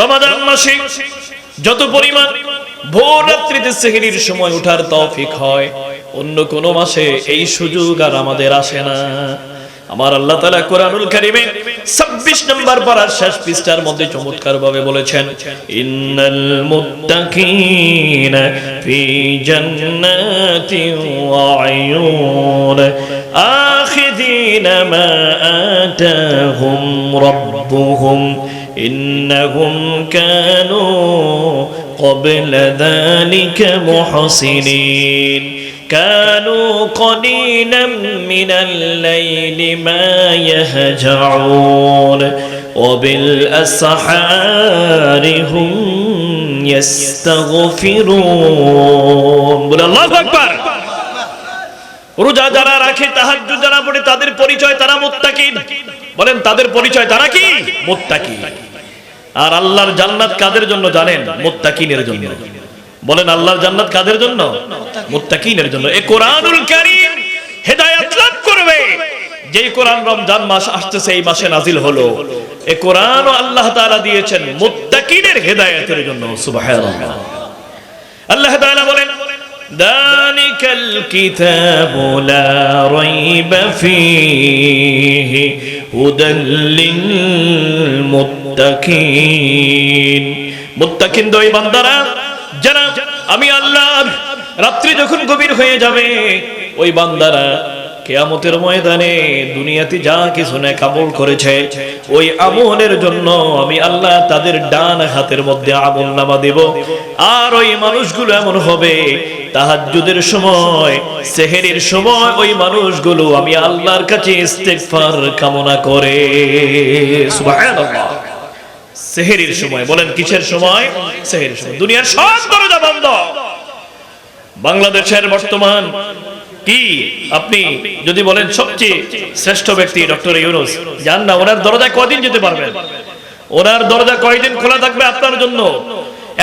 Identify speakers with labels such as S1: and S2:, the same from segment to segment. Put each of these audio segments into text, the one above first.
S1: রমাদান মাসে যত পরিমাণ ভোর রাত্রিতে সেহরির সময় ওঠার তৌফিক হয়, অন্য কোন মাসে এই সুযোগ আর আমাদের আসে না। আমার আল্লাহ তাআলা কোরআনুল কারীমে 26 নম্বর পারার শেষ পৃষ্ঠার মধ্যে চমৎকার ভাবে বলেছেন, ইন্নাল মুত্তাকিনা ফি জান্নাতিন ওয়া আয়ুন আখিযিনা মা আতাহুম রাব্বুহুম ইন্নাহুম কানু ক্বাবলা যালিকা মুহসিনিন كانوا قليلا من الليل ما يهجعون وبالأسحار هم يستغفرون بول الله أكبر রোজা যারা রাখে, তাহাজ্জুদ যারা পড়ে, তাদের পরিচয় তারা মুত্তাকিন। বলেন তাদের পরিচয় তারা কি? মুত্তাকি। আর আল্লাহর জান্নাত কাদের জন্য জানেন? মুত্তাকিনের জন্য। বলেন আল্লাহর জান্নাত কাদের জন্য? মুত্তাকিনের জন্য। এই কোরআনুল কারীম হেদায়েত লাভ করবে। যেই কোরআন রমজান মাস আসতেছে, এই মাসে নাজিল হলো, এই কোরআনও আল্লাহ তাআলা দিয়েছেন মুত্তাকিনের হেদায়েতের জন্য। সুবহানাল্লাহ। আল্লাহ তাআলা বলেন, যালিকাল কিতাবু লা রাইবা ফীহি হুদাল লিল মুত্তাকিন। মুত্তাকিন ওই বান্দারা যারা আমি আল্লাহ রাত্রি যখন গভীর হয়ে যাবে, ওই বান্দারা কিয়ামতের ময়দানে দুনিয়াতে যা কিছু নেক আমল করেছে, ওই আমলের জন্য আমি আল্লাহ তাদের ডান হাতের মধ্যে আমলনামা দেব। আর ওই মানুষগুলো এমন হবে, তাহাজ্জুদের সময়, সেহরির সময় ওই মানুষগুলো আমি আল্লাহর কাছে ইস্তিগফার কামনা করে। সুবহানাল্লাহ। সেহরির সময়। বলেন কিসের সময়? সেহরির সময়। দুনিয়ার সব দরজা বন্ধ। বাংলাদেশের বর্তমান কি আপনি যদি বলেন সবচেয়ে শ্রেষ্ঠ ব্যক্তি ডক্টর ইউনূস, জান না ওনার দরজায় কয়দিন যেতে পারবেন? ওনার দরজা কয়দিন খোলা থাকবে আপনার জন্য?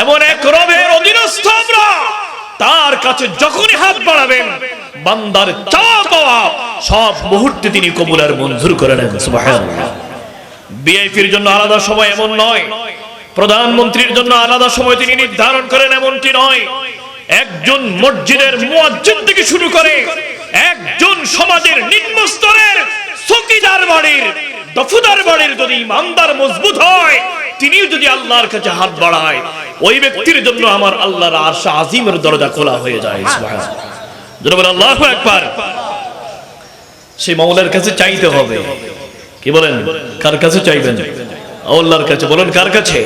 S1: এমন এক রবের অধীনস্থ আমরা, তার কাছে যখনই হাত বাড়াবেন, বান্দার চাওয়া পাওয়া সব মুহূর্তে তিনি কবুল আর মঞ্জুর করে নেন। সুবহানাল্লাহ। বিআইপির জন্য আলাদা সময় এমন নয়, প্রধানমন্ত্রীর জন্য আলাদা সময় তিনি নির্ধারণ করেন এমনটি নয়। একজন মসজিদের মুয়াজ্জিন থেকে শুরু করে একজন সমাজের নিম্ন স্তরের চৌকিদার বাড়ির, দফুদার বাড়ির যদি ইমানদার মজবুত হয়, তিনিও যদি আল্লাহর কাছে হাত বাড়ায়, ওই ব্যক্তির জন্য আমার আল্লাহর আরশ আজিমের দরজা খোলা হয়ে যায়। সুবহানাল্লাহ। জনাব আল্লাহু আকবার। সেই মাওলার কাছে চাইতে হবে। কি বলেন? কার কাছে চাইবেন? আল্লাহর কাছে। বলেন কার কাছে?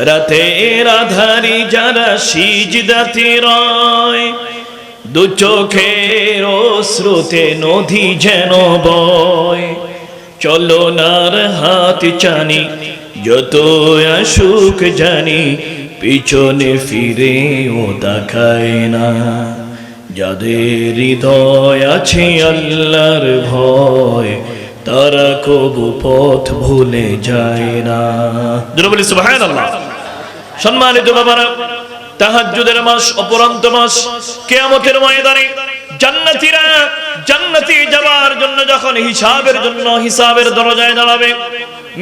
S1: রাতের আধারি যারা সিজদাতে রয়, দু চোখের অশ্রুতে নদী যেন বয়, চলনার হাত চানি যত আসুক জানি, পিছনে ফিরেও তাকায় না। যাদের হৃদয় আছে আল্লাহর ভয়, তারা কবু পথ ভুলে যায় না। বলি সুবহানাল্লাহ। সম্মানিত বাবারা, তাহাজ্জুদের মাস, অপরন্ত মাস, কিয়ামতের ময়দানে জান্নাতীরা জান্নাতে যাওয়ার জন্য যখন হিসাবের জন্য হিসাবের দরজায় দাঁড়াবে,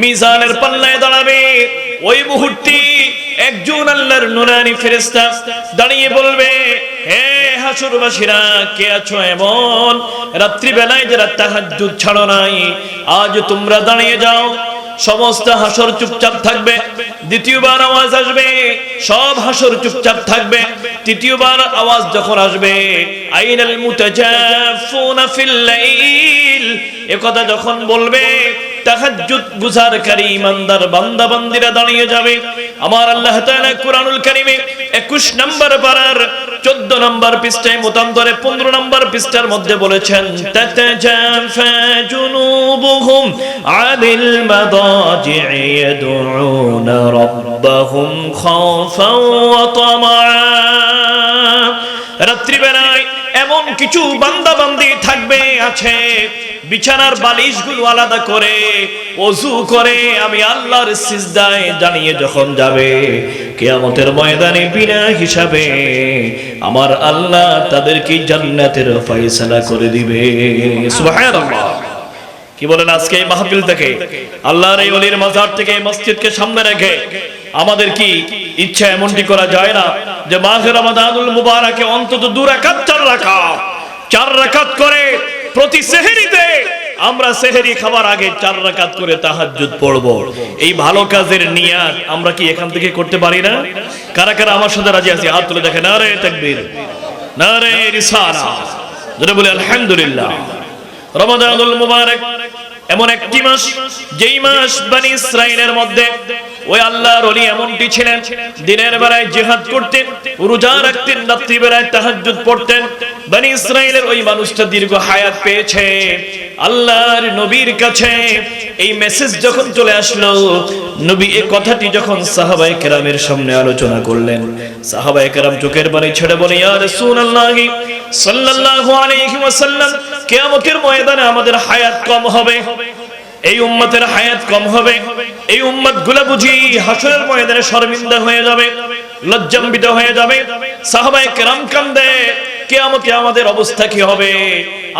S1: মিজানের পাল্লায় দাঁড়াবে, ওই মুহূর্তে একজন আল্লাহর নূরানী ফেরেশতা দাঁড়িয়ে বলবে, হে হাসরবাসীরা, কে আছো এমন রাত্রি বেলায় যারা তাহাজ্জুদ ছাড়ো নাই, আজ তোমরা দাঁড়িয়ে যাও। সমস্ত হাসর চুপচাপ থাকবে। দ্বিতীয়বার আওয়াজ আসবে, সব হাসর চুপচাপ থাকবে। তৃতীয়বার আওয়াজ যখন আসবে, আইনাল মুতাজাফুনা ফিল লাইল, একথা যখন বলবে, তাহাজ্জুদ গুজারকারী ইমানদার বান্দা বান্দিরা দাঁড়িয়ে যাবে। আমার আল্লাহ তাআলা কুরআনুল কারীমে 21 নম্বর পারার 14 নম্বর পৃষ্ঠায় মতান্তরে 15 নম্বর পৃষ্ঠার মধ্যে বলেছেন, তাতাজাফা জুনুবুহুম আনিল মাদাজি'i ইয়াদউনা রাব্বাহুম খাওফান ওয়া তামআ। রাত্রিবেলায় এমন কিছু বান্দা বান্দি থাকবে, আছে, বিছানার বালিশগুলো আলাদা করে ওযু করে আমি আল্লাহর সিজদায় জানিয়ে যখন যাবে, কিয়ামতের ময়দানে বিনা হিসাবে আমার আল্লাহ তাদেরকে জান্নাতের ফয়সালা করে দিবে। সুবহানাল্লাহ। কি বলেন? আজকে এই মাহফিল থেকে, আল্লাহর এই ওলির মাজার থেকে এই মসজিদকে সামনে রেখে আমাদের কি ইচ্ছা এমনটি করা যায় না যে মাহে রমাদানুল মুবারকে অন্তত 2 রাকাত 4 রাকাত করে প্রতি সেহরিতে আমরা সেহরি খাবার আগে 4 রাকাত করে তাহাজ্জুদ পড়ব? এই ভালো কাজের নিয়াত আমরা কি এখান থেকে করতে পারি না? কারা কারা আমার সাথে রাজি আছে? হাত তুলে দেখেন। নারে তাকবীর, নারে রিসালাত, জোরে বলি আলহামদুলিল্লাহ। রমাদানুল মুবারক এমন একটি মাস, যেই মাস বনি ইসরাইলের মধ্যে ওই আল্লাহর ওলি এমনটি ছিলেন, দিনের বেলায় জিহাদ করতেন, রোজা রাখতেন, রাত্রি বেলায় তাহাজ্জুদ পড়তেন। বনি ইসরাইলের ওই মানুষটা দীর্ঘ হায়াত পেয়েছে। আল্লাহর নবীর কাছে এই মেসেজ যখন চলে আসলো, নবী এই কথাটি যখন সাহাবায়ে কেরামের সামনে আলোচনা করলেন, সাহাবায়ে কেরাম চোখের পানি ছেড়ে বলে, ইয়া রাসূলুল্লাহ সাল্লাল্লাহু আলাইহি ওয়াসাল্লাম, কিয়ামতের ময়দানে আমাদের হায়াত কম হবে, এই উম্মতের হায়াত কম হবে, এই উম্মতগুলো বুঝি হাসরের ময়দানে শর্মিন্দা হয়ে যাবে, লজ্জান্বিত হয়ে যাবে। সাহাবায়ে কেরাম কান্দে, কিয়ামতে আমাদের অবস্থা কি হবে?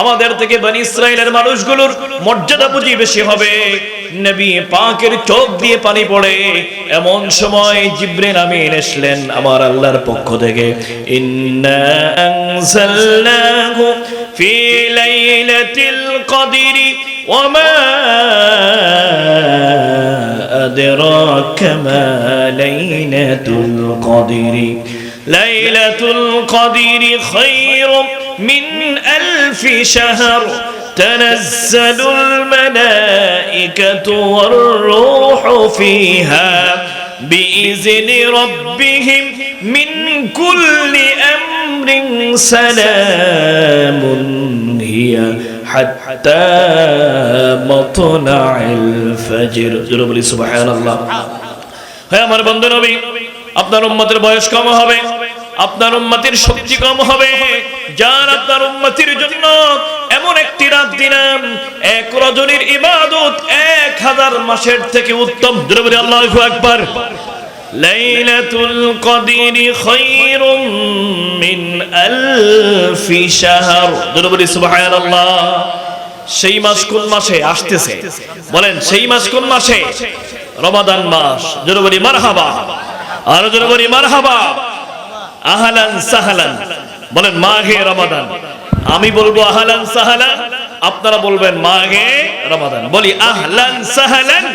S1: আমাদের থেকে বনি ইসরাইলের মানুষগুলোর মর্যাদা বুঝি বেশি হবে। নবী পাকের চোখ দিয়ে পানি পড়ে। এমন সময় জিবরিল আমিন এসলেন আমার আল্লাহর পক্ষ থেকে, ইন্না আনজালনাহু ফি লাইলাতিল কদরি ওয়া মা আদরাকা মা লাইলাতুল কদরি লাইলাতুল কদরি খায়রুম মিন আলফি শাহর تنزل الملائكة والروح فيها بإذن ربهم من كل أمر سلام هي حتى مطلع الفجر سبحان الله হে আমার বন্ধু নবী আপনার উম্মতের বয়স কম হবে আপনার উম্মতের শক্তি কম হবে যার আপনার উম্মতের জন্য এমন একটি রাত দিলাম এক রজনীর ইবাদত 1000 মাসের থেকে উত্তম জোরে বলি আল্লাহু আকবার লাইলাতুল কদরি খায়রুম মিন আলফি শাহর জোরে বলি সুবহানাল্লাহ সেই মাস কোন মাসে আসতেছে বলেন সেই মাস কোন মাসে রমাদান মাস জোরে বলি মারহাবা আর জোরে বলি মারহাবা আহলান সাহলান বলেন মাহে রমাদান আমি বলবো আহলান সাহলান আপনারা বলবেন মাহে রমাদান বলি আহলান সাহলান